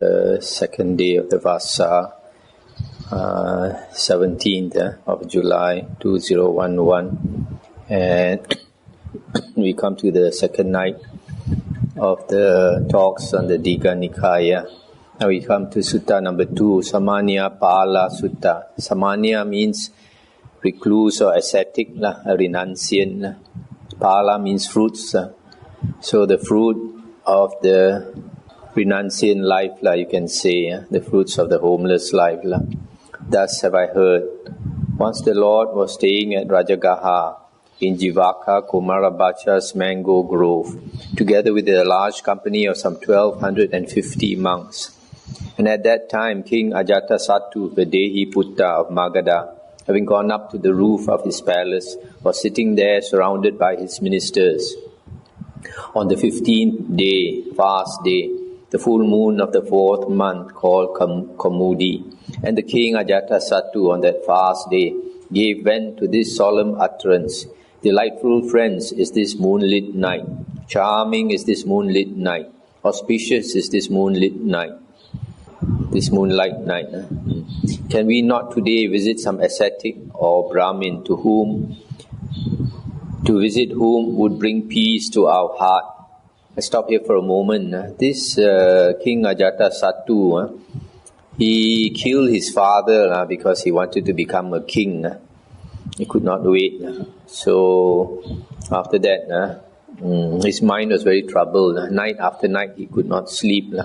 The second day of the Vasa, 17th of July 2011, and we come to the second night of the talks on the Digha Nikaya. Now we come to Sutta number 2, Samannaphala Sutta. Samanya means recluse or ascetic, a renunciant. Phala means fruits. So the fruit of the renunciant life, you can say, the fruits of the homeless life. Thus have I heard. Once the Lord was staying at Rajagaha in Jivaka Kumarabhacha's mango grove, together with a large company of some 1,250 monks. And at that time, King Ajatasattu, the Dehi Putta of Magadha, having gone up to the roof of his palace, was sitting there surrounded by his ministers. On the 15th day, fast day, the full moon of the 4th month called Kamudi, and the king Ajatasattu on that fast day gave vent to this solemn utterance: "Delightful, friends, is this moonlit night. Charming is this moonlit night. Auspicious is this moonlit night. This moonlight night. Can we not today visit some ascetic or Brahmin to visit whom would bring peace to our heart?" I stop here for a moment. This King Ajatasattu, he killed his father because he wanted to become a king. He could not wait. So after that, his mind was very troubled. Night after night he could not sleep.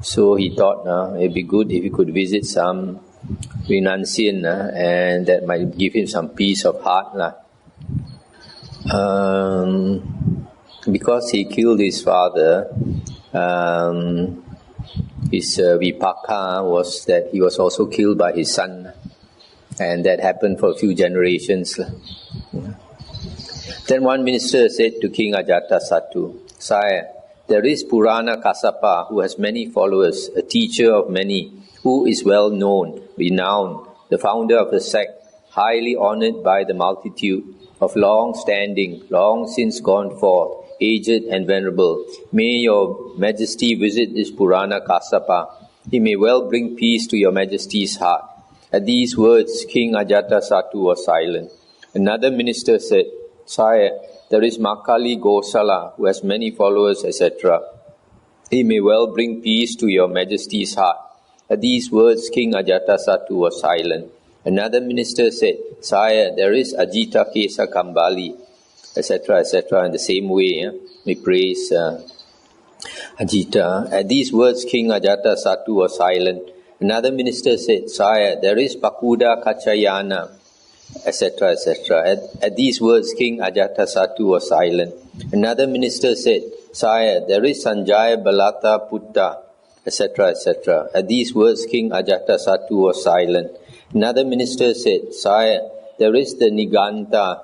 So he thought it'd be good if he could visit some renunciant and that might give him some peace of heart. Because he killed his father, his vipaka was that he was also killed by his son, and that happened for a few generations. Then one minister said to King Ajatasattu, "Sire, there is Purana Kassapa who has many followers, a teacher of many, who is well known, renowned, the founder of a sect, highly honored by the multitude, of long standing, long since gone forth, aged and venerable. May your majesty visit this Purana Kassapa. He may well bring peace to your majesty's heart." At these words, King Ajatasattu was silent. Another minister said, "Sire, there is Makali Gosala, who has many followers, etc. He may well bring peace to your majesty's heart." At these words, King Ajatasattu was silent. Another minister said, "Sire, there is Ajita Kesa Kambali, etc., etc." In the same way, we praise Ajita. At these words, King Ajatasattu was silent. Another minister said, "Sire, there is Pakuda Kachayana, etc., etc." At these words, King Ajatasattu was silent. Another minister said, "Sire, there is Sanjaya Balata Putta, etc., etc." At these words, King Ajatasattu was silent. Another minister said, "Sire, there is the Niganta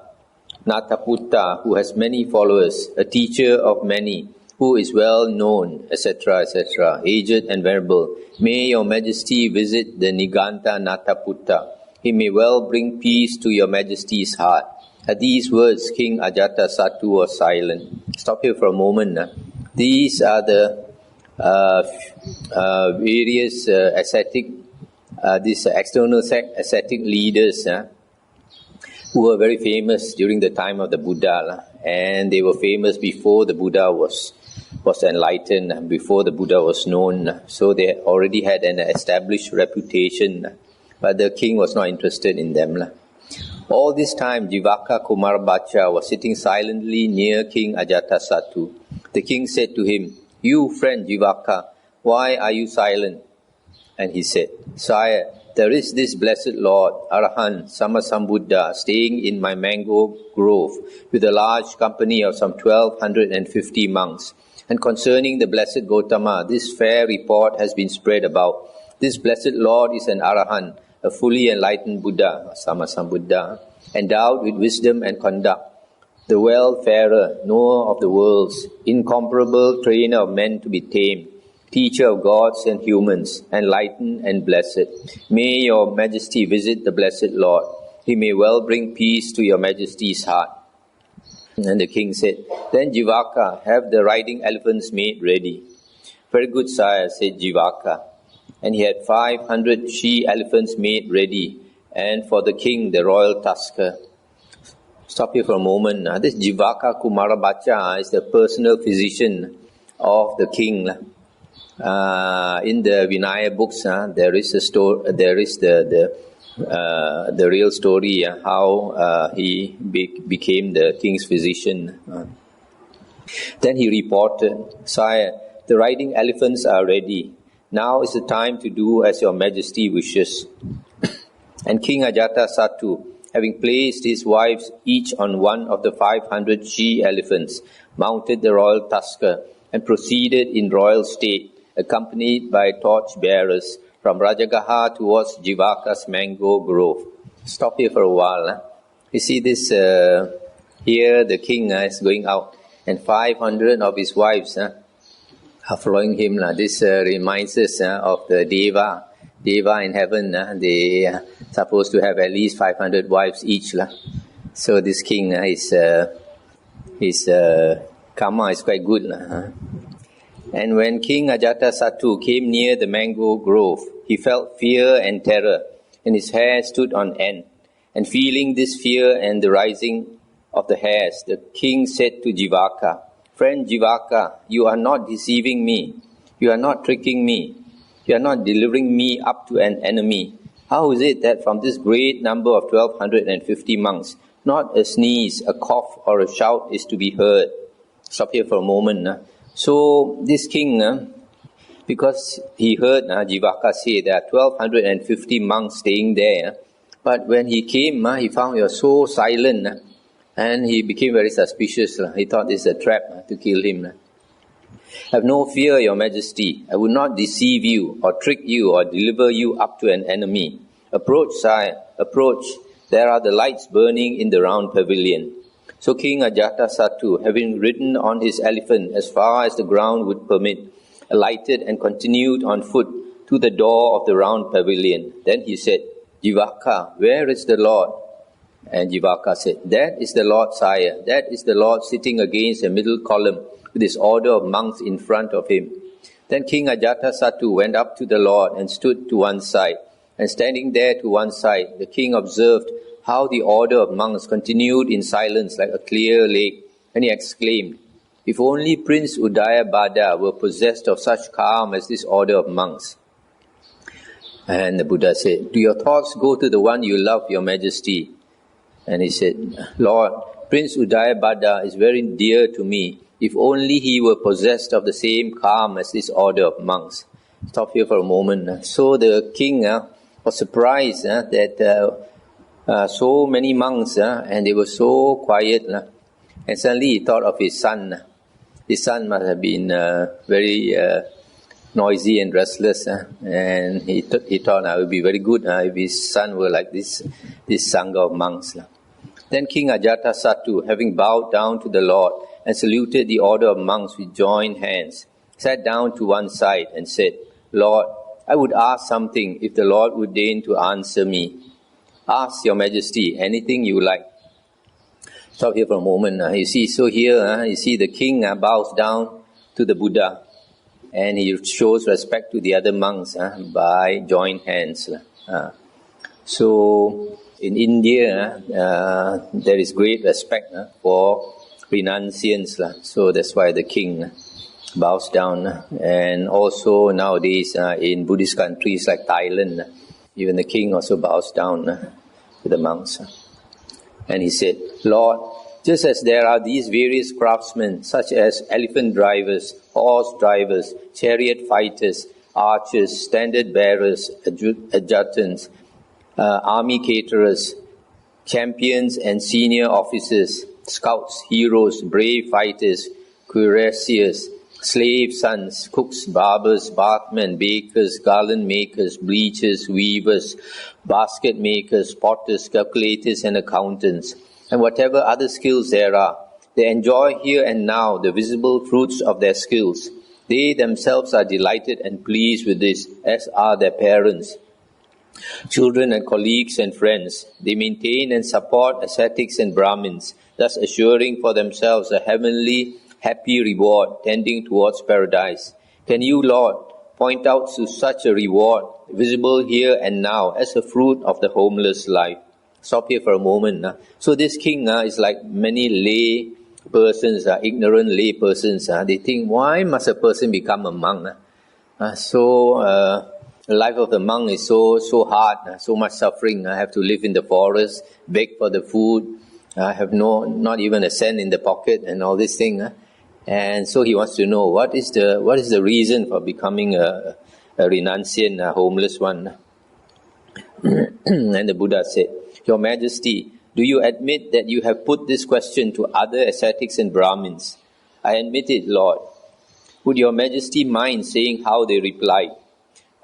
Nataputta, who has many followers, a teacher of many, who is well known, etc., etc., aged and venerable. May your majesty visit the Niganta Nataputta. He may well bring peace to your majesty's heart." At these words, King Ajatasattu was silent. Stop here for a moment. These are the various ascetic, these external ascetic leaders who were very famous during the time of the Buddha, and they were famous before the Buddha was enlightened, before the Buddha was known. So they already had an established reputation, but the king was not interested in them. All this time, Jivaka Kumarabhacha was sitting silently near King Ajatasattu. The king said to him, "You friend Jivaka, why are you silent?" And he said, "Sire, there is this blessed Lord, Arahant, Sammasambuddha, staying in my mango grove with a large company of some 1,250 monks. And concerning the blessed Gotama, this fair report has been spread about. This blessed Lord is an Arahant, a fully enlightened Buddha, Sammasambuddha, endowed with wisdom and conduct, the well-farer, knower of the worlds, incomparable trainer of men to be tamed, teacher of gods and humans, enlightened and blessed. May your majesty visit the blessed Lord. He may well bring peace to your majesty's heart." And the king said, "Then Jivaka, have the riding elephants made ready." Very good, sire, said Jivaka. And he had 500 she-elephants made ready, and for the king, the royal tusker. Stop here for a moment. This Jivaka Kumarabacha is the personal physician of the king. In the Vinaya books, there is a story. There is the real story how he became the king's physician. Then he reported, "Sire, the riding elephants are ready. Now is the time to do as your majesty wishes." And King Ajatasattu, having placed his wives each on one of the 500 she-elephants, mounted the royal tusker and proceeded in royal state, accompanied by torch-bearers, from Rajagaha towards Jivaka's mango grove. Stop here for a while. You see this, here the king is going out, and 500 of his wives are following him. This reminds us of the Deva. Deva in heaven, they are supposed to have at least 500 wives each. So this king, his karma is quite good. And when King Ajatasattu came near the mango grove, he felt fear and terror, and his hair stood on end. And feeling this fear and the rising of the hairs, the king said to Jivaka, "Friend Jivaka, you are not deceiving me. You are not tricking me. You are not delivering me up to an enemy. How is it that from this great number of 1,250 monks, not a sneeze, a cough, or a shout is to be heard?" Stop here for a moment. So this king, because he heard Jivaka say there are 1,250 monks staying there, but when he came, he found you are so silent, and he became very suspicious. He thought this is a trap to kill him. "Have no fear, your majesty. I will not deceive you or trick you or deliver you up to an enemy. Approach, sire, approach. There are the lights burning in the round pavilion." So King Ajatasattu, having ridden on his elephant as far as the ground would permit, alighted and continued on foot to the door of the round pavilion. Then he said, "Jivaka, where is the Lord?" And Jivaka said, "That is the Lord, sire. That is the Lord sitting against the middle column with his order of monks in front of him." Then King Ajatasattu went up to the Lord and stood to one side. And standing there to one side, the king observed how the order of monks continued in silence like a clear lake, and he exclaimed, "If only Prince Udayabhadra were possessed of such calm as this order of monks." And the Buddha said, "Do your thoughts go to the one you love, your majesty?" And he said, "Lord, Prince Udayabhadra is very dear to me. If only he were possessed of the same calm as this order of monks." Stop here for a moment. So the king was surprised that so many monks, and they were so quiet. And suddenly he thought of his son. His son must have been very noisy and restless. And he thought it would be very good if his son were like this Sangha of monks. Then King Ajatasattu, having bowed down to the Lord and saluted the order of monks with joined hands, sat down to one side and said, "Lord, I would ask something if the Lord would deign to answer me." "Ask, your majesty, anything you like." Stop here for a moment. You see, so here, you see the king bows down to the Buddha, and he shows respect to the other monks by joined hands. So in India, there is great respect for renunciants. So that's why the king bows down. And also nowadays in Buddhist countries like Thailand, even the king also bows down to the monks. And he said, "Lord, just as there are these various craftsmen, such as elephant drivers, horse drivers, chariot fighters, archers, standard bearers, adjutants, army caterers, champions and senior officers, scouts, heroes, brave fighters, cuirassiers, slave sons, cooks, barbers, bathmen, bakers, garland makers, bleachers, weavers, basket makers, potters, calculators and accountants, and whatever other skills there are. They enjoy here and now the visible fruits of their skills. They themselves are delighted and pleased with this, as are their parents, children and colleagues and friends. They maintain and support ascetics and Brahmins, thus assuring for themselves a heavenly, happy reward tending towards paradise. Can you, Lord, point out to such a reward, visible here and now, as a fruit of the homeless life? Stop here for a moment. So this king is like many lay persons, ignorant lay persons. They think, why must a person become a monk? The life of the monk is so hard, so much suffering. I have to live in the forest, beg for the food, have not even a cent in the pocket, and all this thing. And so he wants to know what is the reason for becoming a renunciant, a homeless one. And the Buddha said, Your Majesty, do you admit that you have put this question to other ascetics and Brahmins? I admit it, Lord. Would Your Majesty mind saying how they replied?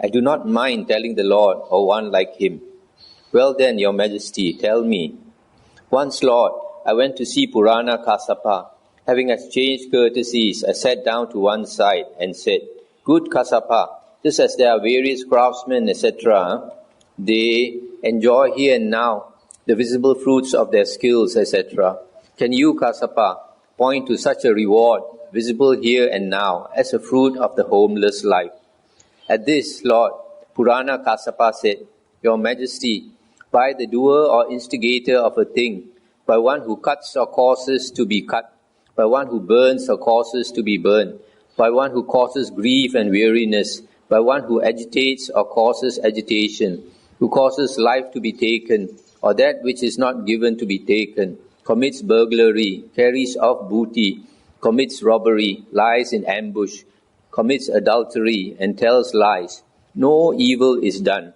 I do not mind telling the Lord or one like him. Well then, Your Majesty, tell me. Once, Lord, I went to see Purana Kassapa. Having exchanged courtesies, I sat down to one side and said, Good Kassapa, just as there are various craftsmen, etc., they enjoy here and now the visible fruits of their skills, etc. Can you, Kassapa, point to such a reward, visible here and now, as a fruit of the homeless life? At this, Lord, Purana Kassapa said, Your Majesty, by the doer or instigator of a thing, by one who cuts or causes to be cut, by one who burns or causes to be burned, by one who causes grief and weariness, by one who agitates or causes agitation, who causes life to be taken, or that which is not given to be taken, commits burglary, carries off booty, commits robbery, lies in ambush, commits adultery, and tells lies. No evil is done.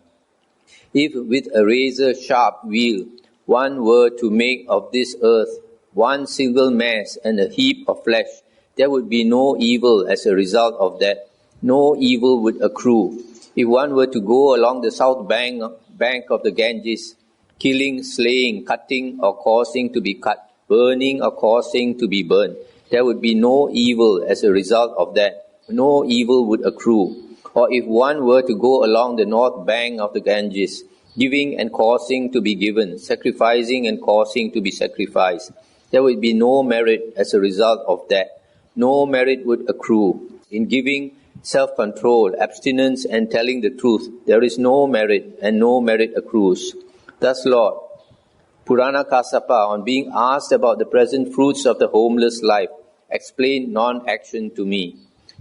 If with a razor-sharp wheel one were to make of this earth one single mass and a heap of flesh, there would be no evil as a result of that. No evil would accrue. If one were to go along the south bank of the Ganges, killing, slaying, cutting or causing to be cut, burning or causing to be burned, there would be no evil as a result of that. No evil would accrue. Or if one were to go along the north bank of the Ganges, giving and causing to be given, sacrificing and causing to be sacrificed, there would be no merit as a result of that. No merit would accrue. In giving, self-control, abstinence and telling the truth, there is no merit and no merit accrues. Thus, Lord, Purana Kassapa, on being asked about the present fruits of the homeless life, explained non-action to me.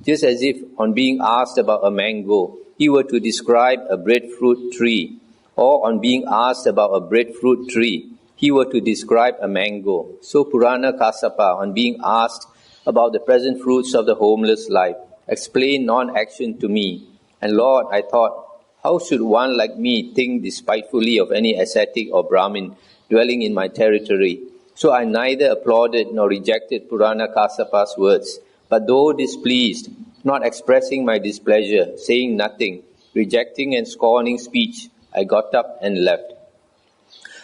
Just as if on being asked about a mango, he were to describe a breadfruit tree, or on being asked about a breadfruit tree, he were to describe a mango. So Purana Kassapa, on being asked about the present fruits of the homeless life, explained non-action to me. And Lord, I thought, how should one like me think despitefully of any ascetic or Brahmin dwelling in my territory? So I neither applauded nor rejected Purana Kassapa's words, but though displeased, not expressing my displeasure, saying nothing, rejecting and scorning speech, I got up and left.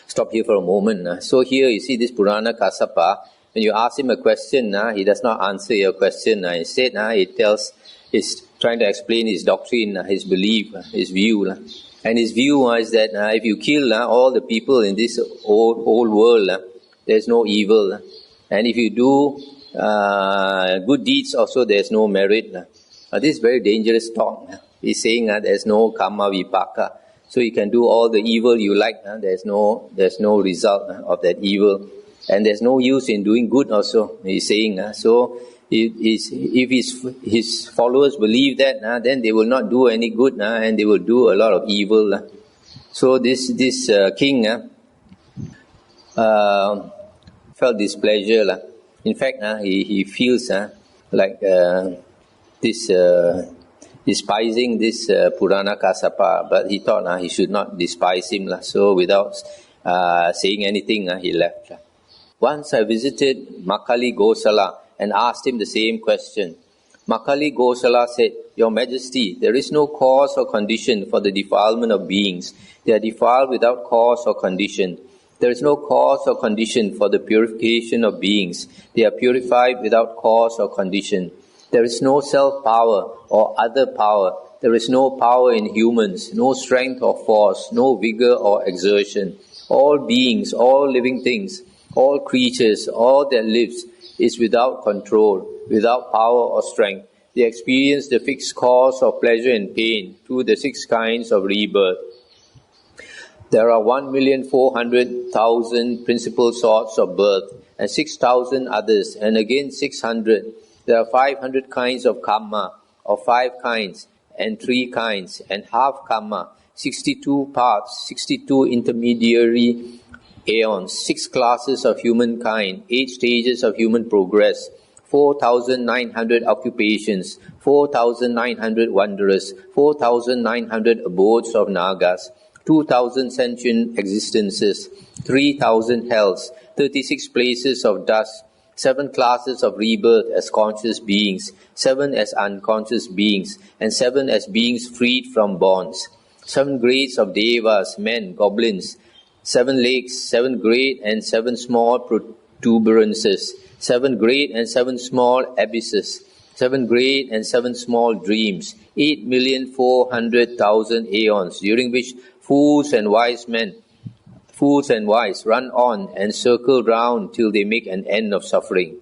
Stop here for a moment. So here you see this Purana Kassapa, when you ask him a question, he does not answer your question. Instead, he's trying to explain his doctrine, his belief, his view. And his view is that if you kill all the people in this whole world, there's no evil. And if you do good deeds also, there's no merit. This is very dangerous talk. He's saying there's no karma vipaka. So you can do all the evil you like. There's no result of that evil. And there's no use in doing good also, he's saying. So if his followers believe that, then they will not do any good, and they will do a lot of evil. So this king felt displeasure. In fact, he feels like despising this Purana Kassapa, but he thought he should not despise him. So without saying anything, he left. Once I visited Makali Gosala and asked him the same question. Makali Gosala said, Your Majesty, there is no cause or condition for the defilement of beings. They are defiled without cause or condition. There is no cause or condition for the purification of beings. They are purified without cause or condition. There is no self-power or other power. There is no power in humans, no strength or force, no vigor or exertion. All beings, all living things, all creatures, all that lives is without control, without power or strength. They experience the fixed cause of pleasure and pain through the 6 kinds of rebirth. There are 1,400,000 principal sorts of birth, and 6,000 others, and again 600. There are 500 kinds of karma, of 5 kinds, and 3 kinds, and half karma, 62 parts, 62 intermediary aeons, 6 classes of humankind, 8 stages of human progress, 4,900 occupations, 4,900 wanderers, 4,900 abodes of nagas, 2,000 sentient existences, 3,000 hells, 36 places of dust, 7 classes of rebirth as conscious beings, 7 as unconscious beings, and 7 as beings freed from bonds, 7 grades of devas, men, goblins, 7 lakes, 7 great and 7 small protuberances, 7 great and 7 small abysses, 7 great and 7 small dreams, 8,400,000 aeons, during which fools and wise run on and circle round till they make an end of suffering.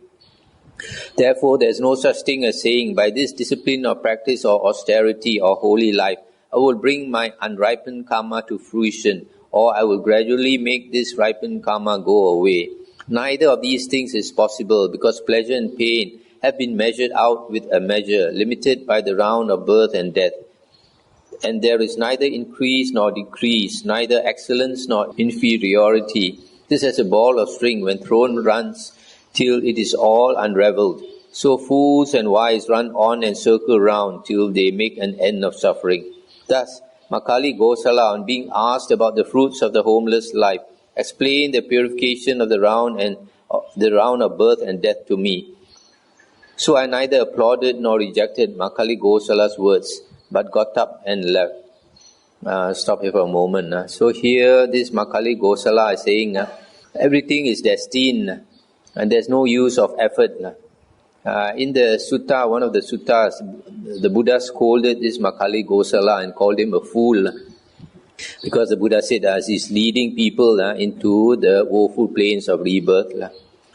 Therefore, there is no such thing as saying, by this discipline or practice or austerity or holy life, I will bring my unripened karma to fruition, or I will gradually make this ripened karma go away. Neither of these things is possible, because pleasure and pain have been measured out with a measure, limited by the round of birth and death. And there is neither increase nor decrease, neither excellence nor inferiority. This as a ball of string, when thrown, runs till it is all unravelled. So fools and wise run on and circle round till they make an end of suffering. Thus, Makali Gosala, on being asked about the fruits of the homeless life, explained the purification of the round of birth and death to me. So I neither applauded nor rejected Makali Gosala's words, but got up and left. Stop here for a moment. So here this Makali Gosala is saying, everything is destined and there's no use of effort. In the sutta, one of the suttas, the Buddha scolded this Makali Gosala and called him a fool, because the Buddha said he's leading people into the woeful plains of rebirth.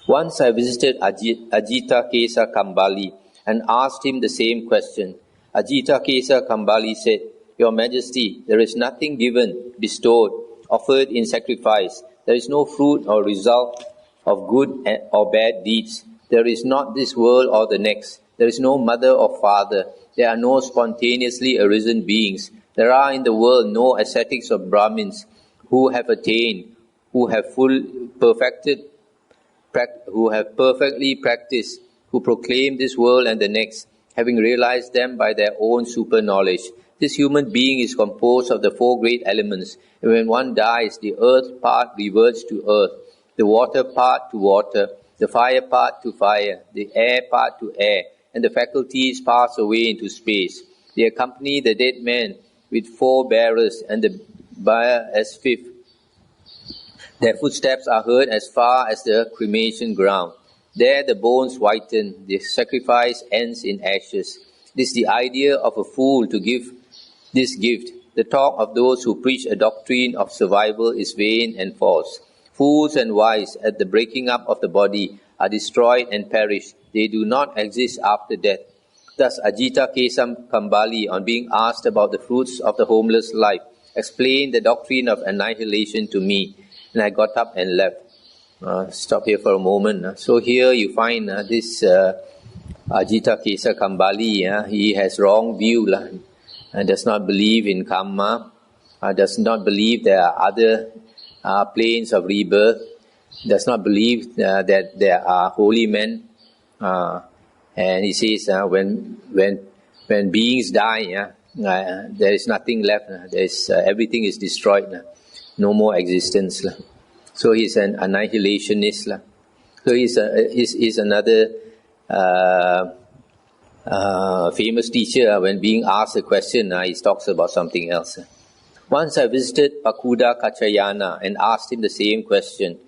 Once I visited Ajita Kesa Kambali and asked him the same question. Ajita Kesa Kambali said, Your Majesty, there is nothing given, bestowed, offered in sacrifice. There is no fruit or result of good or bad deeds. There is not this world or the next. There is no mother or father. There are no spontaneously arisen beings. There are in the world no ascetics or Brahmins who have attained, who have perfectly practiced, who proclaim this world and the next, having realized them by their own super knowledge. This human being is composed of the 4 great elements, and when one dies, the earth part reverts to earth, the water part to water, the fire part to fire, the air part to air, and the faculties pass away into space. They accompany the dead man with 4 bearers and the bier as 5th. Their footsteps are heard as far as the cremation ground. There the bones whiten, the sacrifice ends in ashes. This is the idea of a fool to give this gift. The talk of those who preach a doctrine of survival is vain and false. Fools and wise, at the breaking up of the body, are destroyed and perish. They do not exist after death. Thus Ajita Kesam Kambali, on being asked about the fruits of the homeless life, explained the doctrine of annihilation to me, and I got up and left. Stop here for a moment. So here you find this Ajita Kesa Kambali, he has wrong view and does not believe in karma, does not believe there are other planes of rebirth, does not believe that there are holy men, and he says when beings die, there is nothing left. Everything is destroyed. No more existence. So he's an annihilationist. So he's another famous teacher. When being asked a question, he talks about something else. Once I visited Pakuda Kachayana and asked him the same question.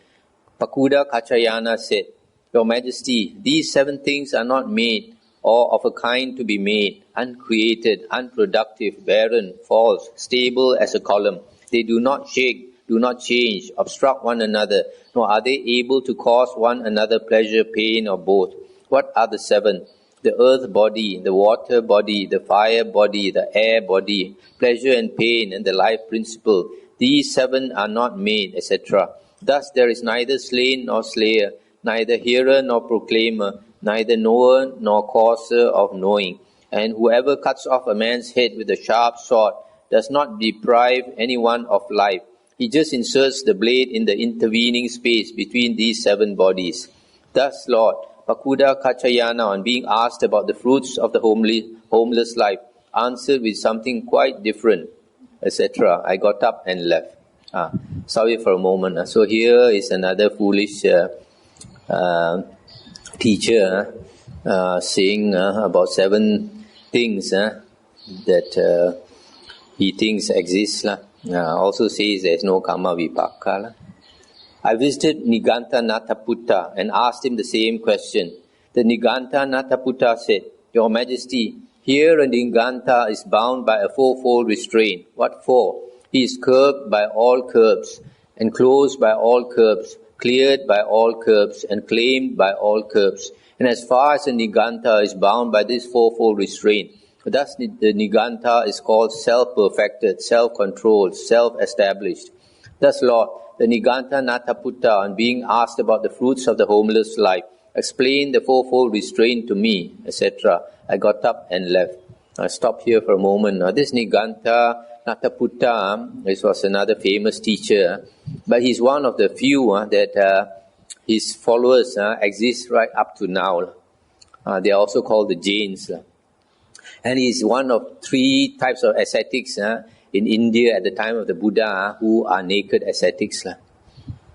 Pakuda Kachayana said, Your Majesty, these 7 things are not made or of a kind to be made, uncreated, unproductive, barren, false, stable as a column. They do not shake, do not change, obstruct one another, nor are they able to cause one another pleasure, pain, or both. What are the 7? the earth body, the water body, the fire body, the air body, pleasure and pain, and the life principle. These 7 are not made, etc. Thus there is neither slain nor slayer, neither hearer nor proclaimer, neither knower nor causer of knowing. And whoever cuts off a man's head with a sharp sword does not deprive anyone of life. He just inserts the blade in the intervening space between these 7 bodies. Thus, Lord, Pakuda Kachayana, on being asked about the fruits of the homeless life, answered with something quite different, etc. I got up and left. Sorry for a moment. So here is another foolish teacher saying about 7 things that he thinks exist. Also says there is no karma vipaka. I visited Niganta Nataputta and asked him the same question. The Niganta Nataputta said, Your Majesty, here a Niganta is bound by a 4-fold restraint. What for? He is curbed by all curbs, enclosed by all curbs, cleared by all curbs, and claimed by all curbs. And as far as a Niganta is bound by this 4-fold restraint, thus the Niganta is called self-perfected, self-controlled, self-established. Thus, Lord, the Niganta Nataputta, on being asked about the fruits of the homeless life, explained the 4-fold restraint to me, etc. I got up and left. I stopped here for a moment. Now, this Niganta Nataputta, this was another famous teacher, but he's one of the few that his followers exist right up to now. They are also called the Jains. And he's one of 3 types of ascetics in India at the time of the Buddha who are naked ascetics.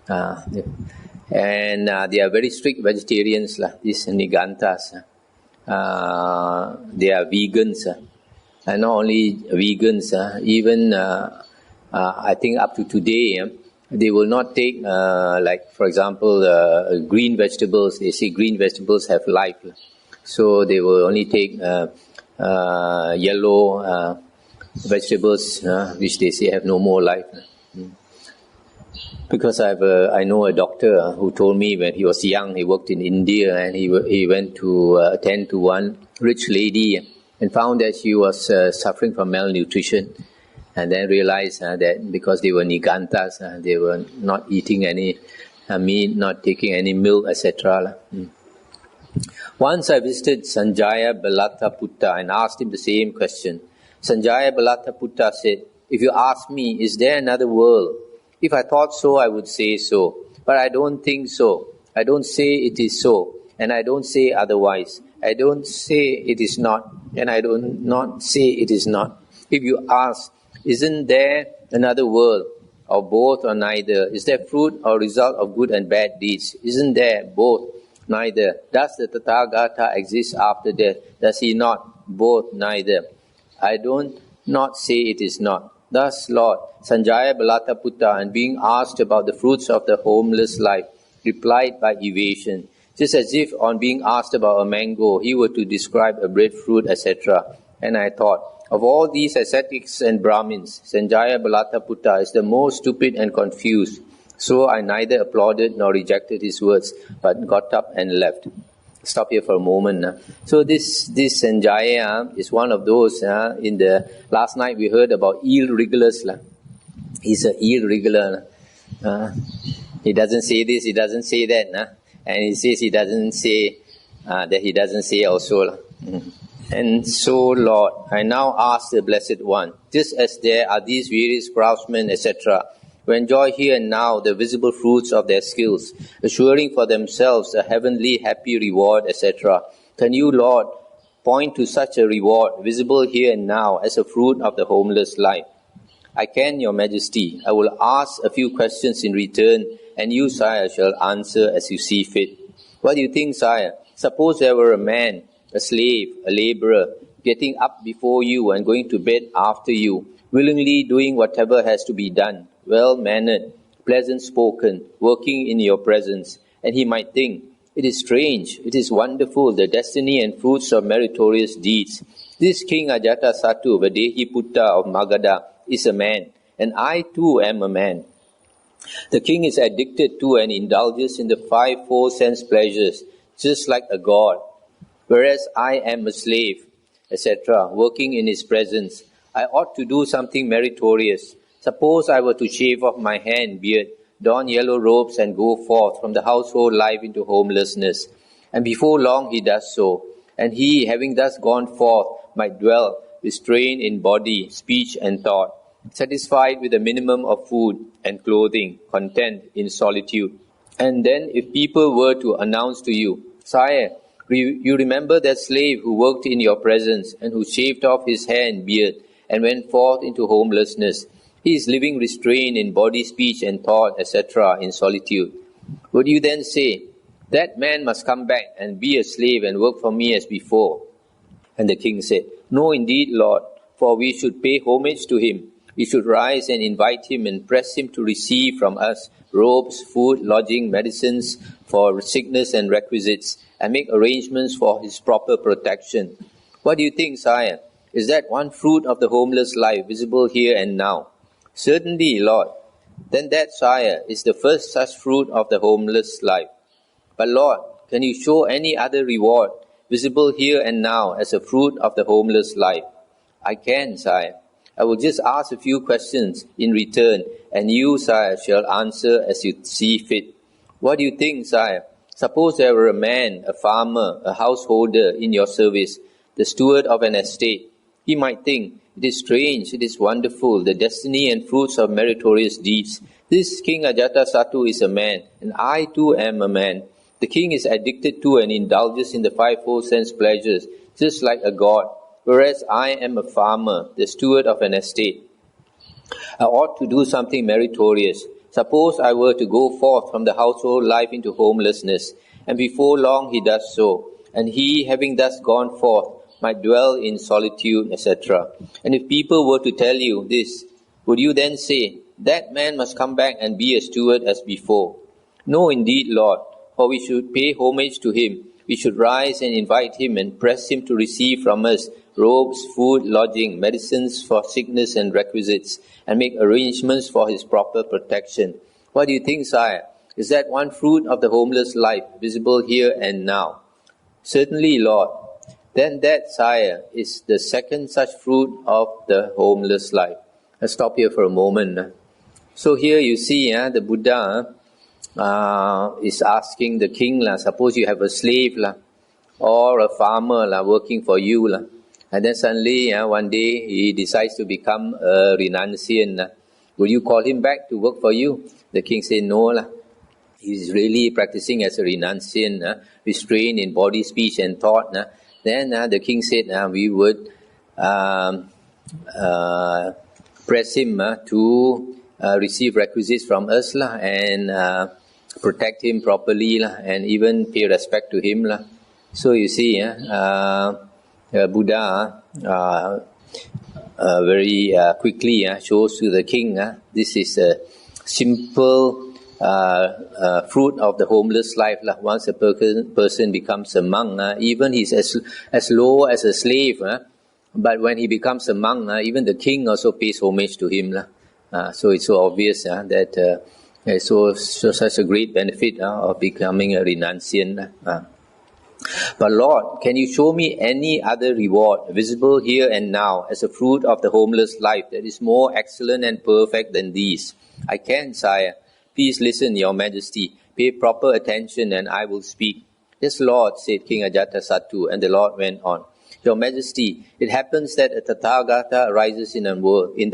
And they are very strict vegetarians, these Nigantas. They are vegans. And not only vegans, even I think up to today, they will not take, like for example, green vegetables. They say green vegetables have life. So they will only take yellow vegetables, which they say have no more life. Because I know a doctor who told me when he was young, he worked in India, and he went to attend to one rich lady and found that she was suffering from malnutrition, and then realized that because they were Nigantas, they were not eating any meat, not taking any milk, etc. Once I visited Sanjaya Balata Putta and asked him the same question. Sanjaya Balata Putta said, If you ask me, is there another world? If I thought so, I would say so. But I don't think so. I don't say it is so. And I don't say otherwise. I don't say it is not. And I do not say it is not. If you ask, isn't there another world? Or both or neither? Is there fruit or result of good and bad deeds? Isn't there both? Neither. Does the Tathagata exist after death? Does he not? Both, neither. I don't not say it is not. Thus, Lord, Sanjaya Balata Putta, and being asked about the fruits of the homeless life, replied by evasion, just as if on being asked about a mango, he were to describe a breadfruit, etc. And I thought, of all these ascetics and Brahmins, Sanjaya Balata Putta is the most stupid and confused. So I neither applauded nor rejected his words, but got up and left. Stop here for a moment. So this Sanjaya is one of those. In the last night we heard about eel wrigglers. He's an eel wriggler. He doesn't say this, he doesn't say that. And he says he doesn't say that he doesn't say also. And so, Lord, I now ask the Blessed One, just as there are these various craftsmen, etc., who enjoy here and now the visible fruits of their skills, assuring for themselves a heavenly happy reward, etc. Can you, Lord, point to such a reward, visible here and now, as a fruit of the homeless life? I can, Your Majesty. I will ask a few questions in return, and you, Sire, shall answer as you see fit. What do you think, Sire? Suppose there were a man, a slave, a laborer, getting up before you and going to bed after you, willingly doing whatever has to be done, well-mannered, pleasant-spoken, working in your presence, and he might think, it is strange, it is wonderful, the destiny and fruits of meritorious deeds. This King Ajata Satu, Vadehi Putta of Magadha, is a man, and I too am a man. The king is addicted to and indulges in the 5 sense pleasures, just like a god. whereas I am a slave, etc., working in his presence. I ought to do something meritorious. Suppose I were to shave off my hair and beard, don yellow robes, and go forth from the household life into homelessness. And before long he does so. And he, having thus gone forth, might dwell restrained in body, speech, and thought, satisfied with a minimum of food and clothing, content in solitude. And then if people were to announce to you, Sire, you remember that slave who worked in your presence and who shaved off his hair and beard and went forth into homelessness. He is living restrained in body, speech, and thought, etc., in solitude. Would you then say, that man must come back and be a slave and work for me as before? And the king said, No, indeed, Lord, for we should pay homage to him. We should rise and invite him and press him to receive from us robes, food, lodging, medicines for sickness and requisites, and make arrangements for his proper protection. What do you think, sire? Is that one fruit of the homeless life visible here and now? Certainly, Lord. Then that, sire, is the first such fruit of the homeless life. But Lord, can you show any other reward visible here and now as a fruit of the homeless life? I can, sire. I will just ask a few questions in return, and you, sire, shall answer as you see fit. What do you think, sire? Suppose there were a man, a farmer, a householder in your service, the steward of an estate. He might think, it is strange, it is wonderful, the destiny and fruits of meritorious deeds. This King Ajatasattu is a man, and I too am a man. The king is addicted to and indulges in the fivefold sense pleasures, just like a god, whereas I am a farmer, the steward of an estate. I ought to do something meritorious. Suppose I were to go forth from the household life into homelessness, and before long he does so, and he, having thus gone forth, might dwell in solitude, etc. And if people were to tell you this, would you then say, that man must come back and be a steward as before? No, indeed, Lord, for we should pay homage to him. We should rise and invite him and press him to receive from us robes, food, lodging, medicines for sickness and requisites, and make arrangements for his proper protection. What do you think, sire? Is that one fruit of the homeless life visible here and now? Certainly, Lord. Then that, sire, is the second such fruit of the homeless life. Let's stop here for a moment. So here you see the Buddha is asking the king, suppose you have a slave or a farmer working for you. And then suddenly one day he decides to become a renunciant. Will you call him back to work for you? The king said, no. He's really practicing as a renunciant, restrained in body, speech and thought. Then the king said we would press him to receive requisites from us and protect him properly and even pay respect to him. So you see, Buddha very quickly shows to the king this is a simple fruit of the homeless life. Once a person becomes a monk, even he's as low as a slave, but when he becomes a monk, even the king also pays homage to him. So it's so obvious that so such a great benefit of becoming a renunciant. But Lord, can you show me any other reward visible here and now as a fruit of the homeless life that is more excellent and perfect than these? I can, sire. Please listen, your majesty. Pay proper attention and I will speak. Yes, Lord, said King Ajatasattu, and the Lord went on. Your majesty, it happens that a Tathagata arises in the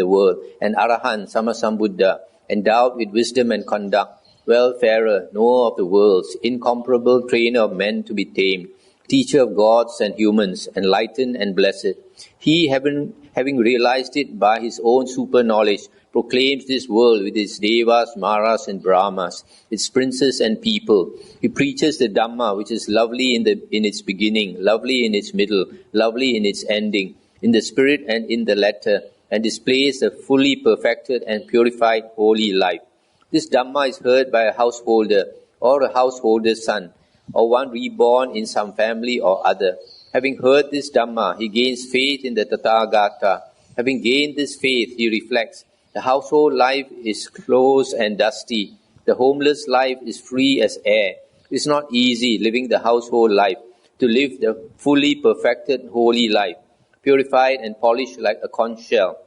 world, an Arahant, Sammasambuddha, endowed with wisdom and conduct, wayfarer, knower of the worlds, incomparable trainer of men to be tamed, teacher of gods and humans, enlightened and blessed. He, having realized it by his own super knowledge, proclaims this world with its devas, maras and brahmas, its princes and people. He preaches the Dhamma, which is lovely in its beginning, lovely in its middle, lovely in its ending, in the spirit and in the letter, and displays a fully perfected and purified holy life. This Dhamma is heard by a householder or a householder's son, or one reborn in some family or other. Having heard this Dhamma, he gains faith in the Tathagata. Having gained this faith, he reflects, the household life is close and dusty. The homeless life is free as air. It is not easy living the household life. to live the fully perfected holy life, purified and polished like a conch shell.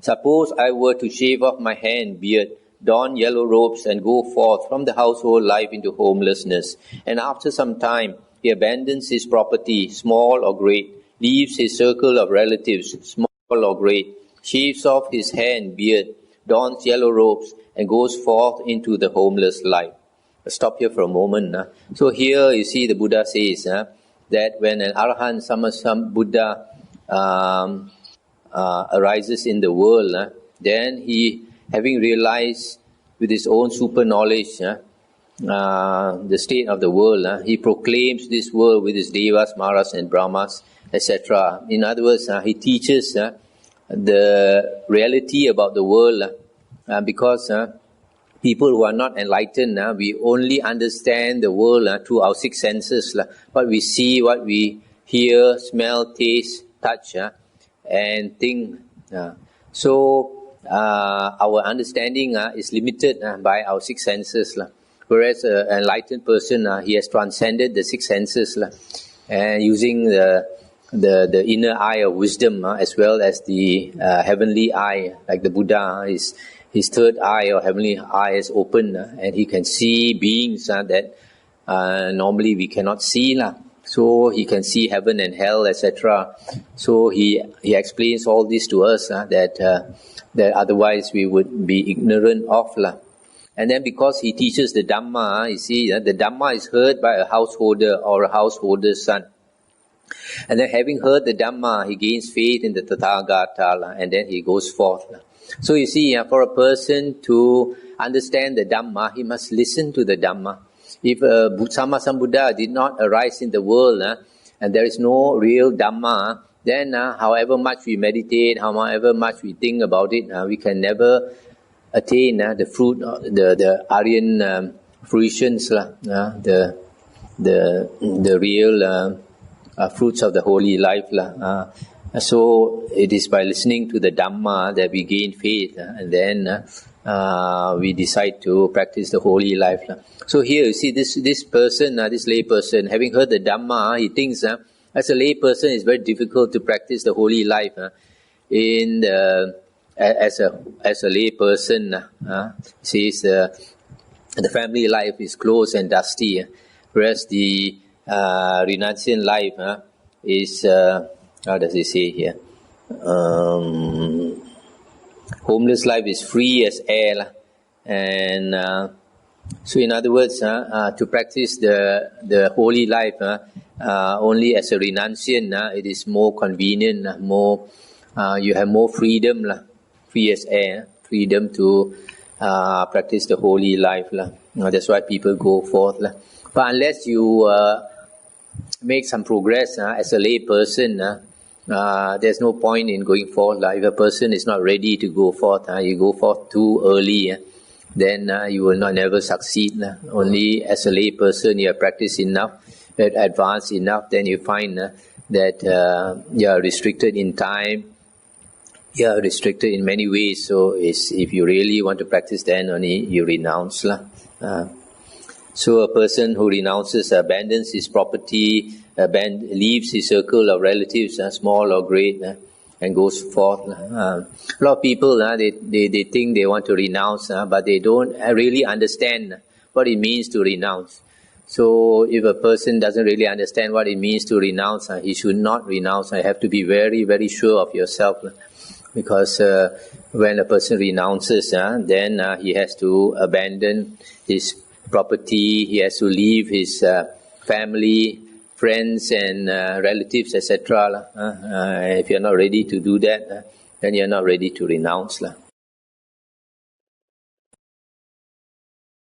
Suppose I were to shave off my hair and beard, don yellow robes, and go forth from the household life into homelessness, and after some time he abandons his property, small or great, leaves his circle of relatives, small or great, shaves off his hair and beard, dons yellow robes, and goes forth into the homeless life. Let's stop here for a moment. So here you see the Buddha says that when an Arahant Buddha arises in the world, then he, having realized with his own super knowledge the state of the world, he proclaims this world with his devas, maras and brahmas, etc. In other words, he teaches the reality about the world because people who are not enlightened, we only understand the world through our six senses, what we see, what we hear, smell, taste, touch, and think. So our understanding is limited by our six senses. Whereas an enlightened person, he has transcended the six senses and using the inner eye of wisdom as well as the heavenly eye, like the Buddha, his third eye or heavenly eye is open and he can see beings that normally we cannot see. So he can see heaven and hell, etc. So he explains all this to us that otherwise we would be ignorant of. And then because he teaches the Dhamma, you see, the Dhamma is heard by a householder or a householder's son. And then having heard the Dhamma, he gains faith in the Tathagata, and then he goes forth. So you see, for a person to understand the Dhamma, he must listen to the Dhamma. If Sammasambuddha did not arise in the world, and there is no real Dhamma, then however much we meditate, however much we think about it, we can never attain the fruit, the Aryan fruitions, the real fruits of the holy life. So it is by listening to the Dhamma that we gain faith, and then we decide to practice the holy life. So here you see this person, this lay person, having heard the Dhamma, he thinks as a lay person it's very difficult to practice the holy life. As a lay person, says the family life is close and dusty, whereas the renunciant life is how does he say here? Homeless life is free as air, and so in other words, to practice the holy life only as a renunciant, it is more convenient, more you have more freedom, free as air, freedom to practice the holy life. That's why people go forth. But unless you make some progress as a lay person, there's no point in going forth. If a person is not ready to go forth, you go forth too early, then you will never succeed. Only as a lay person you have practiced enough, advanced enough, then you find that you are restricted in time, you are restricted in many ways. So if you really want to practice, then only you renounce. So a person who renounces, abandons his property, leaves his circle of relatives, small or great, and goes forth. A lot of people, they think they want to renounce, but they don't really understand what it means to renounce. So if a person doesn't really understand what it means to renounce, he should not renounce. You have to be very, very sure of yourself. Because when a person renounces, then he has to abandon his property, he has to leave his family, friends and relatives, etc. If you're not ready to do that, then you're not ready to renounce.